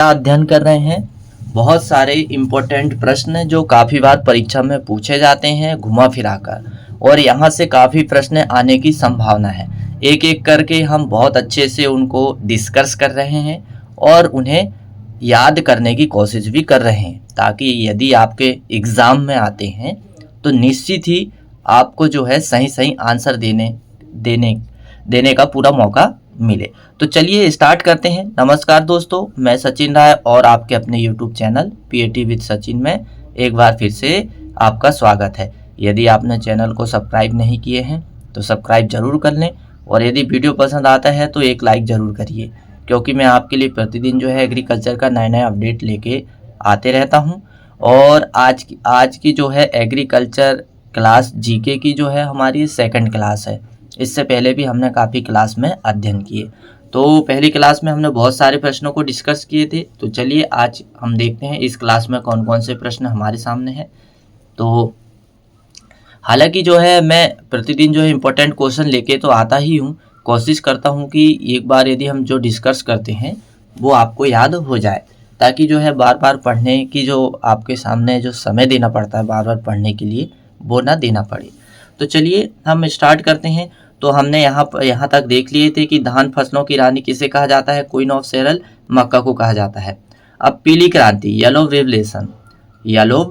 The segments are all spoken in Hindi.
अध्ययन कर रहे हैं। बहुत सारे इम्पोर्टेंट प्रश्न जो काफ़ी बार परीक्षा में पूछे जाते हैं घुमा फिरा कर, और यहाँ से काफ़ी प्रश्न आने की संभावना है। एक एक करके हम बहुत अच्छे से उनको डिस्कस कर रहे हैं और उन्हें याद करने की कोशिश भी कर रहे हैं, ताकि यदि आपके एग्ज़ाम में आते हैं तो निश्चित ही आपको जो है सही सही आंसर देने का पूरा मौका मिले। तो चलिए स्टार्ट करते हैं। नमस्कार दोस्तों, मैं सचिन राय और आपके अपने YouTube channel PAT with Sachin में एक बार फिर से आपका स्वागत है। यदि आपने चैनल को सब्सक्राइब नहीं किए हैं तो सब्सक्राइब जरूर कर लें, और यदि वीडियो पसंद आता है तो एक लाइक ज़रूर करिए, क्योंकि मैं आपके लिए प्रतिदिन जो है एग्रीकल्चर का नया नया अपडेट लेके आते रहता हूँ। और आज की जो है एग्रीकल्चर क्लास जीके की जो है हमारी सेकंड क्लास है। इससे पहले भी हमने काफ़ी क्लास में अध्ययन किए। तो पहली क्लास में हमने बहुत सारे प्रश्नों को डिस्कस किए थे। तो चलिए आज हम देखते हैं इस क्लास में कौन कौन से प्रश्न हमारे सामने हैं। तो हालांकि जो है मैं प्रतिदिन जो है इम्पोर्टेंट क्वेश्चन लेके तो आता ही हूँ, कोशिश करता हूँ कि एक बार यदि हम जो डिस्कस करते हैं वो आपको याद हो जाए, ताकि जो है बार बार पढ़ने की जो आपके सामने जो समय देना पड़ता है बार बार पढ़ने के लिए, वो ना देना पड़े। तो चलिए हम स्टार्ट करते हैं। तो हमने यहाँ तक देख लिए थे कि धान फसलों की रानी किसे कहा जाता है, क्वीन ऑफ सेरल, मक्का को कहा जाता है। अब पीली क्रांति, येलो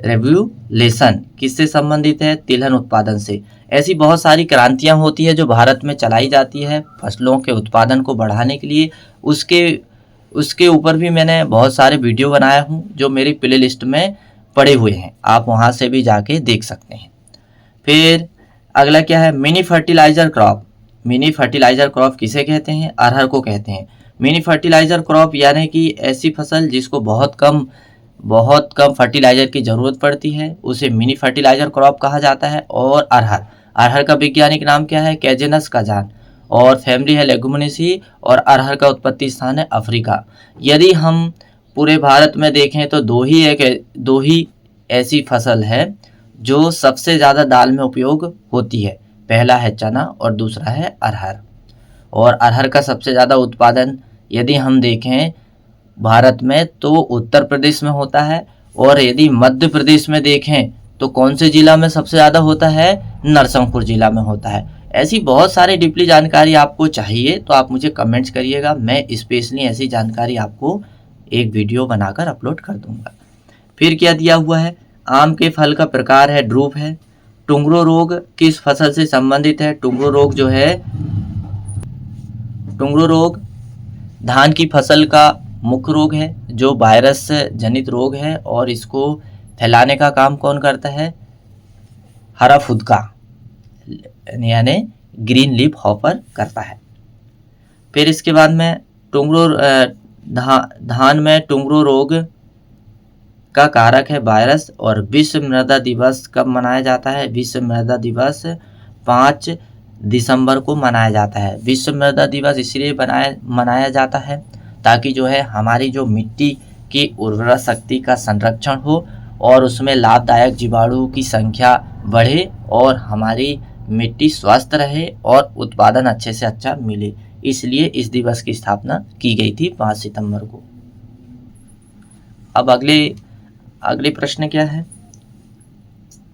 रेवोल्यूशन किससे संबंधित है, तिलहन उत्पादन से। ऐसी बहुत सारी क्रांतियां होती है जो भारत में चलाई जाती है फसलों के उत्पादन को बढ़ाने के लिए। उसके ऊपर भी मैंने बहुत सारे वीडियो बनाया हूँ जो मेरी प्ले लिस्ट में पड़े हुए हैं, आप वहाँ से भी जाके देख सकते हैं। फिर अगला क्या है, mini fertiliser crop. Mini fertiliser crop किसे कहते हैं, अरहर को कहते हैं। मिनी फर्टिलाइजर क्रॉप यानी कि ऐसी फसल जिसको बहुत कम फर्टिलाइजर की ज़रूरत पड़ती है, उसे मिनी फर्टिलाइजर क्रॉप कहा जाता है। और अरहर का वैज्ञानिक नाम क्या है, कैजेनस काजान, और फैमिली है लेगुमिनेसी, और अरहर का उत्पत्ति स्थान है अफ्रीका। यदि हम पूरे भारत में देखें तो दो ही ऐसी फसल है जो सबसे ज़्यादा दाल में उपयोग होती है। पहला है चना और दूसरा है अरहर। और अरहर का सबसे ज़्यादा उत्पादन यदि हम देखें भारत में तो उत्तर प्रदेश में होता है, और यदि मध्य प्रदेश में देखें तो कौन से ज़िला में सबसे ज़्यादा होता है, नरसिंहपुर ज़िला में होता है। ऐसी बहुत सारी डीपली जानकारी आपको चाहिए तो आप मुझे कमेंट्स करिएगा, मैं स्पेशली ऐसी जानकारी आपको एक वीडियो बनाकर अपलोड कर दूँगा। फिर क्या दिया हुआ है, आम के फल का प्रकार है, ड्रूप है। टुंगरो रोग किस फसल से संबंधित है, टुंगरो रोग धान की फसल का मुख्य रोग है जो वायरस जनित रोग है, और इसको फैलाने का काम कौन करता है, हरा फुदका यानी ग्रीन लीफ हॉपर करता है। फिर इसके बाद में धान में टुंगरो रोग का कारक है वायरस। और विश्व मृदा दिवस कब मनाया जाता है, विश्व मृदा दिवस 5 दिसंबर को मनाया जाता है। विश्व मृदा दिवस इसलिए मनाया जाता है ताकि जो है हमारी जो मिट्टी की उर्वरा शक्ति का संरक्षण हो, और उसमें लाभदायक जीवाणु की संख्या बढ़े, और हमारी मिट्टी स्वस्थ रहे और उत्पादन अच्छे से अच्छा मिले। इसलिए इस दिवस की स्थापना की गई थी 5 सितंबर को। अब अगले प्रश्न क्या है,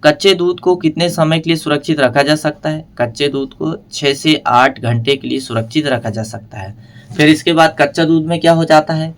कच्चे दूध को कितने समय के लिए सुरक्षित रखा जा सकता है। कच्चे दूध को 6 से 8 घंटे के लिए सुरक्षित रखा जा सकता है। फिर इसके बाद कच्चा दूध में क्या हो जाता है,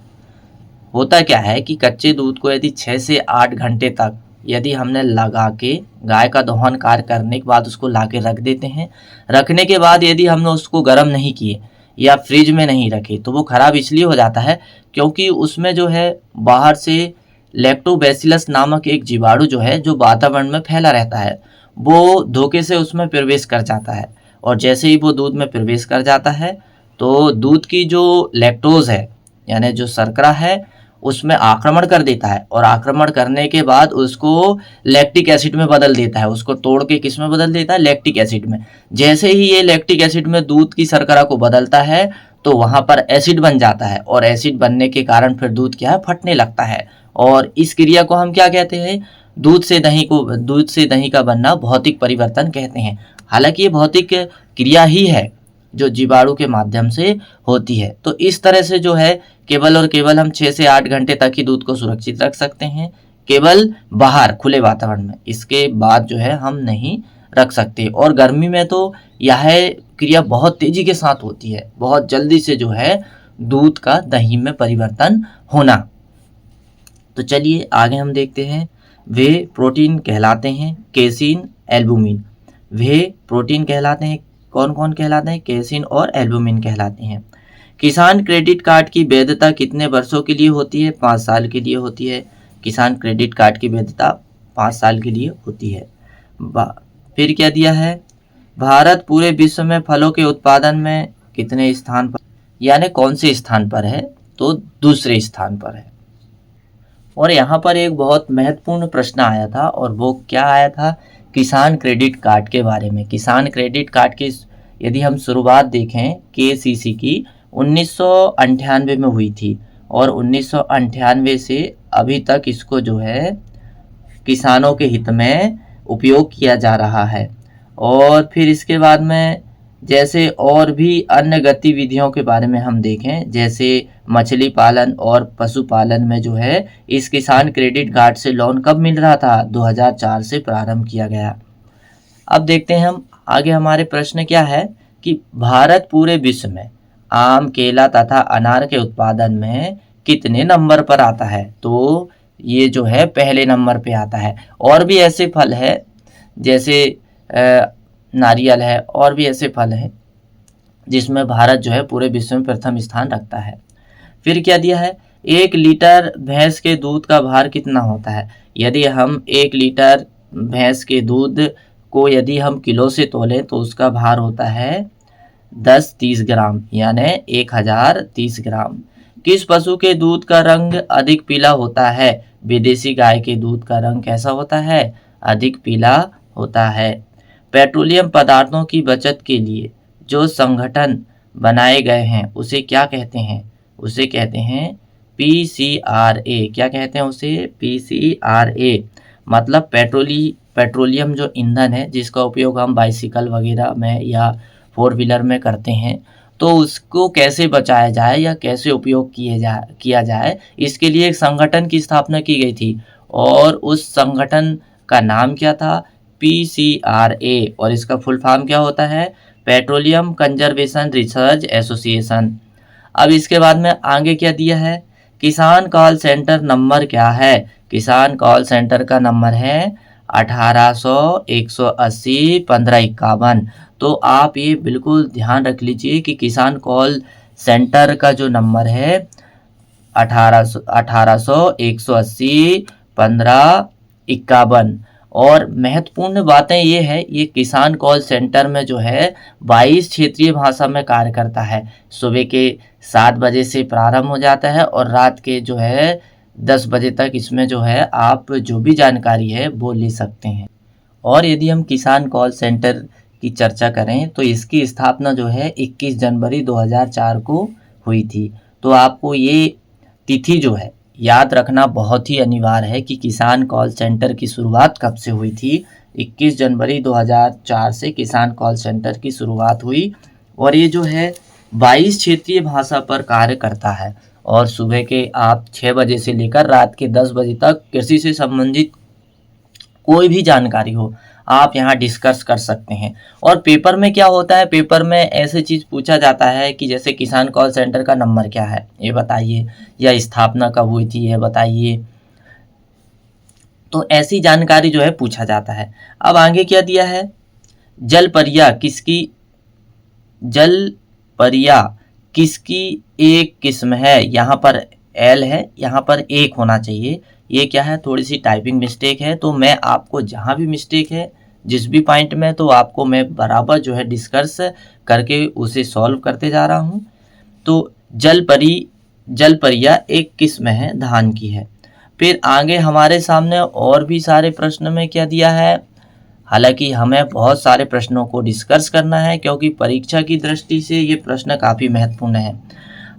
होता क्या है कि कच्चे दूध को यदि 6 से 8 घंटे तक यदि हमने लगा के गाय का दोहन कार्य करने के बाद उसको ला के रख देते हैं, रखने के बाद यदि हमने उसको गर्म नहीं किए या फ्रिज में नहीं रखे तो वो ख़राब इसलिए हो जाता है क्योंकि उसमें जो है बाहर से लैक्टोबैसिलस नामक एक जीवाणु जो है जो वातावरण में फैला रहता है, वो धोखे से उसमें प्रवेश कर जाता है। और जैसे ही वो दूध में प्रवेश कर जाता है तो दूध की जो लैक्टोज है यानी जो शर्करा है उसमें आक्रमण कर देता है, और आक्रमण करने के बाद उसको लैक्टिक एसिड में बदल देता है। उसको तोड़ के किस में बदल देता है, लैक्टिक एसिड में। जैसे ही ये लैक्टिक एसिड में दूध की शर्करा को बदलता है तो वहाँ पर एसिड बन जाता है, और एसिड बनने के कारण फिर दूध क्या है, फटने लगता है। और इस क्रिया को हम क्या कहते हैं, दूध से दही का बनना भौतिक परिवर्तन कहते हैं। हालांकि ये भौतिक क्रिया ही है, जो जीवाणु के माध्यम से होती है। तो इस तरह से जो है केवल और केवल हम 6 से 8 घंटे तक ही दूध को सुरक्षित रख सकते हैं, केवल बाहर खुले वातावरण में। इसके बाद जो है हम नहीं रख सकते। और गर्मी में तो यह क्रिया बहुत तेजी के साथ होती है, बहुत जल्दी से जो है दूध का दही में परिवर्तन होना। तो चलिए आगे हम देखते हैं। वे प्रोटीन कहलाते हैं केसिन, एल्बुमिन। वे प्रोटीन कहलाते हैं, कौन कौन कहलाते हैं? केसिन और एल्बुमिन कहलाते हैं। किसान क्रेडिट कार्ड की वैधता कितने वर्षों के लिए होती है? 5 साल के लिए होती है। किसान क्रेडिट कार्ड की वैधता 5 साल के लिए होती है। फिर क्या दिया है? भारत पूरे विश्व में फलों के उत्पादन में कितने स्थान पर, यानी कौन से स्थान पर है? तो दूसरे स्थान पर है। और यहाँ पर एक बहुत महत्वपूर्ण प्रश्न आया था, और वो क्या आया था? किसान क्रेडिट कार्ड के बारे में। किसान क्रेडिट कार्ड की यदि हम शुरुआत देखें केसीसी की 1998 में हुई थी, और 1998 से अभी तक इसको जो है किसानों के हित में उपयोग किया जा रहा है। और फिर इसके बाद में जैसे और भी अन्य गतिविधियों के बारे में हम देखें, जैसे मछली पालन और पशुपालन में जो है इस किसान क्रेडिट कार्ड से लोन कब मिल रहा था? 2004 से प्रारंभ किया गया। अब देखते हैं हम आगे, हमारे प्रश्न क्या है कि भारत पूरे विश्व में आम, केला तथा अनार के उत्पादन में कितने नंबर पर आता है? तो ये जो है पहले नंबर पे आता है। और भी ऐसे फल है जैसे नारियल है, और भी ऐसे फल हैं जिसमें भारत जो है पूरे विश्व में प्रथम स्थान रखता है। फिर क्या दिया है? 1 लीटर भैंस के दूध का भार कितना होता है? यदि हम 1 लीटर भैंस के दूध को यदि हम किलो से तोलें तो उसका भार होता है 10-30 ग्राम, यानी 1030 ग्राम। किस पशु के दूध का रंग अधिक पीला होता है? विदेशी गाय के दूध का रंग कैसा होता है? अधिक पीला होता है। पेट्रोलियम पदार्थों की बचत के लिए जो संगठन बनाए गए हैं उसे क्या कहते हैं? उसे कहते हैं PCRA। क्या कहते हैं उसे? PCRA। मतलब पेट्रोलियम जो ईंधन है जिसका उपयोग हम बाइसिकल वगैरह में या 4 व्हीलर में करते हैं, तो उसको कैसे बचाया जाए या कैसे उपयोग किया जाए, इसके लिए एक संगठन की स्थापना की गई थी। और उस संगठन का नाम क्या था? PCRA। और इसका फुल फॉर्म क्या होता है? Petroleum conservation research association. अब इसके बाद में आगे क्या दिया है? किसान कॉल सेंटर नंबर क्या है? किसान कॉल सेंटर का नंबर है 1800 180 1551। तो आप ये बिल्कुल ध्यान रख लीजिए कि किसान कॉल सेंटर का जो नंबर है 1800 180 1551। और महत्वपूर्ण बातें ये है, ये किसान कॉल सेंटर में जो है 22 क्षेत्रीय भाषा में कार्य करता है। सुबह के 7 बजे से प्रारंभ हो जाता है और रात के जो है 10 बजे तक इसमें जो है आप जो भी जानकारी है वो ले सकते हैं। और यदि हम किसान कॉल सेंटर की चर्चा करें तो इसकी स्थापना जो है 21 जनवरी 2004 को हुई थी। तो आपको ये तिथि जो है याद रखना बहुत ही अनिवार्य है कि किसान कॉल सेंटर की शुरुआत कब से हुई थी। 21 जनवरी 2004 से किसान कॉल सेंटर की शुरुआत हुई, और ये जो है 22 क्षेत्रीय भाषा पर कार्य करता है। और सुबह के आप 6 बजे से लेकर रात के 10 बजे तक कृषि से संबंधित कोई भी जानकारी हो आप यहाँ डिस्कस कर सकते हैं। और पेपर में क्या होता है? पेपर में ऐसे चीज़ पूछा जाता है कि जैसे किसान कॉल सेंटर का नंबर क्या है ये बताइए, या स्थापना कब हुई थी ये बताइए। तो ऐसी जानकारी जो है पूछा जाता है। अब आगे क्या दिया है? जलपरिया किसकी एक किस्म है? यहाँ पर एल है, यहाँ पर एक होना चाहिए। ये क्या है? थोड़ी सी टाइपिंग मिस्टेक है, तो मैं आपको जहाँ भी मिस्टेक है जिस भी पॉइंट में, तो आपको मैं बराबर जो है डिस्कस करके उसे सॉल्व करते जा रहा हूँ। तो जलपरिया एक किस्म है, धान की है। फिर आगे हमारे सामने और भी सारे प्रश्न में क्या दिया है? हालांकि हमें बहुत सारे प्रश्नों को डिस्कस करना है क्योंकि परीक्षा की दृष्टि से ये प्रश्न काफ़ी महत्वपूर्ण है।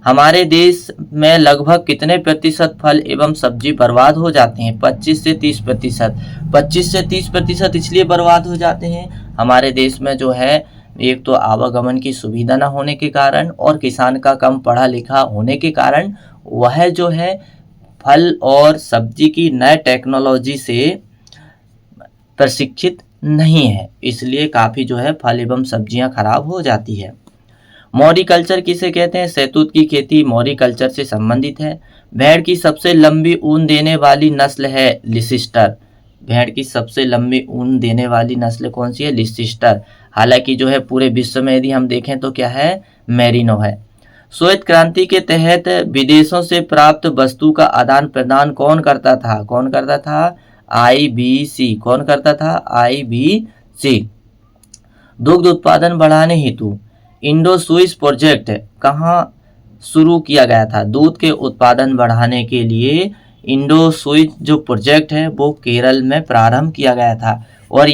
हमारे देश में लगभग कितने प्रतिशत फल एवं सब्जी बर्बाद हो जाते हैं? 25 से 30%। 25 से 30% इसलिए बर्बाद हो जाते हैं, हमारे देश में जो है एक तो आवागमन की सुविधा न होने के कारण और किसान का कम पढ़ा लिखा होने के कारण वह जो है फल और सब्जी की नए टेक्नोलॉजी से प्रशिक्षित नहीं है, इसलिए काफ़ी जो है फल एवं सब्जियां खराब हो जाती है। मॉरिकल्चर किसे कहते हैं? शहतूत की खेती मॉरिकल्चर से संबंधित है। भेड़ की सबसे लंबी ऊन देने वाली नस्ल है लिसिस्टर। भेड़ की सबसे लंबी ऊन देने वाली नस्ल कौन सी है? लिसिस्टर। हालांकि जो है पूरे विश्व में यदि हम देखें तो क्या है? मेरिनो है। श्वेत क्रांति के तहत विदेशों से प्राप्त वस्तु का आदान प्रदान कौन करता था? कौन करता था? IBC। कौन करता था? IBC। दुग्ध उत्पादन बढ़ाने हेतु इंडो स्विस प्रोजेक्ट कहाँ शुरू किया गया था? दूध के उत्पादन बढ़ाने के लिए इंडो स्विस जो प्रोजेक्ट है वो केरल में प्रारंभ किया गया था। और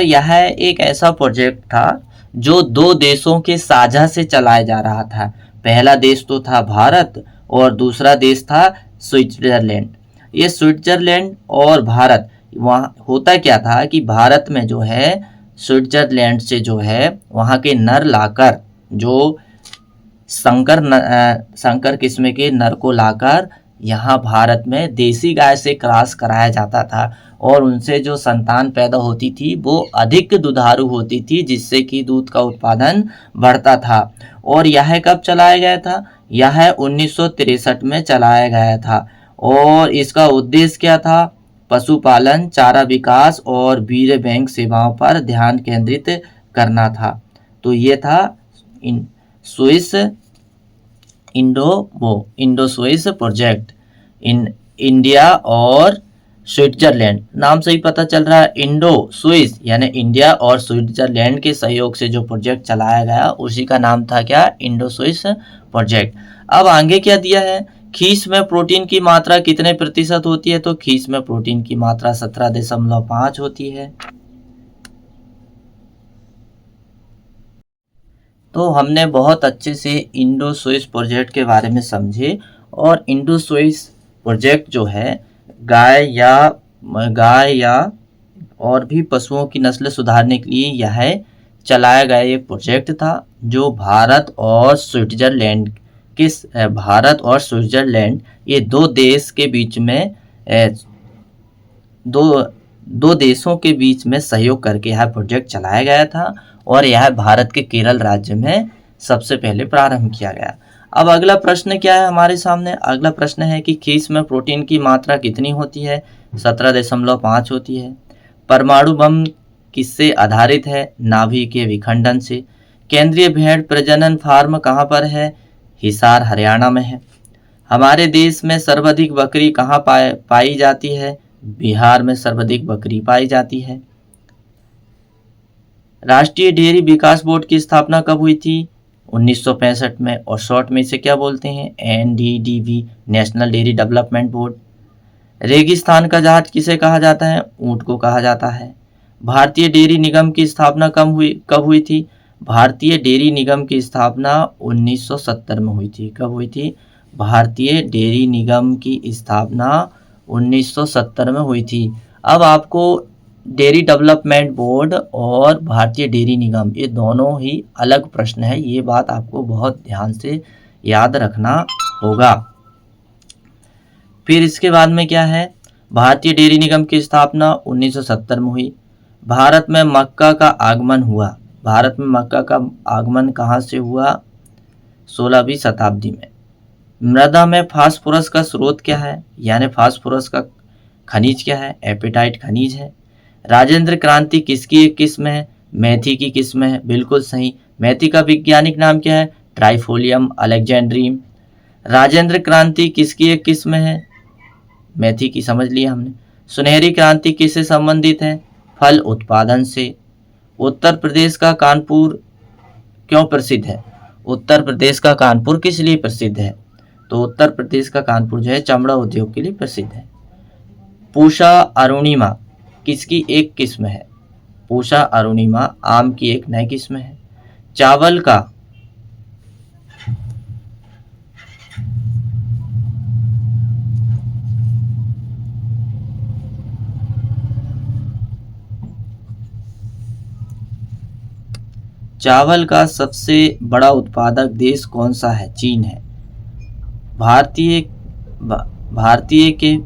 यह एक ऐसा प्रोजेक्ट था जो दो देशों के साझा से चलाया जा रहा था। पहला देश तो था भारत और दूसरा देश था स्विट्जरलैंड। ये स्विट्जरलैंड और भारत, वहाँ होता क्या था कि भारत में जो है स्विट्जरलैंड से जो है वहाँ के नर लाकर जो संकर किस्म के नर को लाकर यहाँ भारत में देसी गाय से क्रॉस कराया जाता था और उनसे जो संतान पैदा होती थी वो अधिक दुधारू होती थी, जिससे कि दूध का उत्पादन बढ़ता था। और यह कब चलाया गया था? यह 1963 में चलाया गया था और इसका उद्देश्य क्या था? पशुपालन, चारा विकास और वीर्य बैंक सेवाओं पर ध्यान केंद्रित करना था। तो ये था Swiss Indo Swiss project. In India और स्विट्जरलैंड, नाम से ही पता चल रहा है इंडो स्विस यानी इंडिया और स्विट्जरलैंड के सहयोग से जो प्रोजेक्ट चलाया गया उसी का नाम था क्या? Indo Swiss project. अब आगे क्या दिया है? खीस में प्रोटीन की मात्रा कितने प्रतिशत होती है? तो खीस में प्रोटीन की मात्रा 17.5 होती है। तो हमने बहुत अच्छे से इंडो स्विस प्रोजेक्ट के बारे में समझे। और इंडो स्विस प्रोजेक्ट जो है गाय या और भी पशुओं की नस्ल सुधारने के लिए यह चलाया गया एक प्रोजेक्ट था जो भारत और स्विट्जरलैंड ये दो देश के बीच में दो देशों के बीच में सहयोग करके यह प्रोजेक्ट चलाया गया था और यह भारत के केरल राज्य में सबसे पहले प्रारंभ किया गया। अब अगला प्रश्न क्या है हमारे सामने? अगला प्रश्न है कि खीस में प्रोटीन की मात्रा कितनी होती है? 17.5 होती है। परमाणु बम किससे आधारित है? नाभि के विखंडन से। केंद्रीय भेड़ प्रजनन फार्म कहाँ पर है? हिसार हरियाणा में है। हमारे देश में सर्वाधिक बकरी कहाँ पाई जाती है? बिहार में सर्वाधिक बकरी पाई जाती है। राष्ट्रीय डेयरी विकास बोर्ड की स्थापना कब हुई थी? 1965 में। और शॉर्ट में इसे क्या बोलते हैं? NDDB, national dairy development board. रेगिस्तान का जहाज किसे कहा जाता है? ऊंट को कहा जाता है। भारतीय डेयरी निगम की स्थापना कब हुई थी? भारतीय डेयरी निगम की स्थापना 1970 में हुई थी। कब हुई थी? भारतीय डेयरी निगम की स्थापना 1970 में हुई थी। अब आपको डेयरी डेवलपमेंट बोर्ड और भारतीय डेयरी निगम ये दोनों ही अलग प्रश्न है, ये बात आपको बहुत ध्यान से याद रखना होगा। फिर इसके बाद में क्या है? भारतीय डेयरी निगम की स्थापना 1970 में हुई। भारत में मक्का का आगमन हुआ। भारत में मक्का का आगमन कहाँ से हुआ? 16वीं शताब्दी में। मृदा में फास्फोरस का स्रोत क्या है? यानी फास्फोरस का खनिज क्या है? एपेटाइट खनिज है। राजेंद्र क्रांति किसकी एक किस्म है? मेथी की किस्म है। बिल्कुल सही। मेथी का वैज्ञानिक नाम क्या है? ट्राइफोलियम अलेक्जेंड्रियम। राजेंद्र क्रांति किसकी एक किस्म है? मेथी की समझ लिया हमने। सुनहरी क्रांति किससे संबंधित है? फल उत्पादन से। उत्तर प्रदेश का कानपुर क्यों प्रसिद्ध है? उत्तर प्रदेश का कानपुर किस लिए प्रसिद्ध है? तो उत्तर प्रदेश का कानपुर जो है चमड़ा उद्योग के लिए प्रसिद्ध है। पूषा अरुणिमा किसकी एक किस्म है? पूषा अरुणिमा आम की एक नई किस्म है। चावल का चावल का सबसे बड़ा उत्पादक देश कौन सा है? चीन है। भारतीय के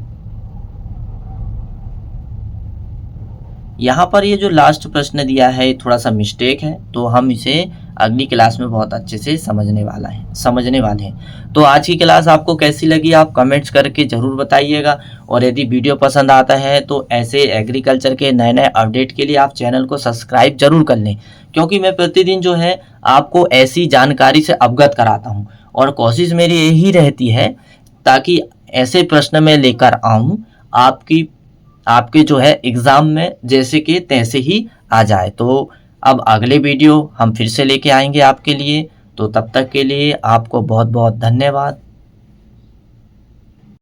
यहाँ पर ये जो लास्ट प्रश्न दिया है ये थोड़ा सा मिस्टेक है, तो हम इसे अगली क्लास में बहुत अच्छे से समझने वाले हैं। तो आज की क्लास आपको कैसी लगी आप कमेंट्स करके ज़रूर बताइएगा, और यदि वीडियो पसंद आता है तो ऐसे एग्रीकल्चर के नए नए अपडेट के लिए आप चैनल को सब्सक्राइब जरूर कर लें, क्योंकि मैं प्रतिदिन जो है आपको ऐसी जानकारी से अवगत कराता हूँ, और कोशिश मेरी यही रहती है ताकि ऐसे प्रश्न में लेकर आऊँ आपके जो है एग्ज़ाम में जैसे कि तैसे ही आ जाए। तो अब अगले वीडियो हम फिर से लेके आएंगे आपके लिए, तो तब तक के लिए आपको बहुत बहुत धन्यवाद।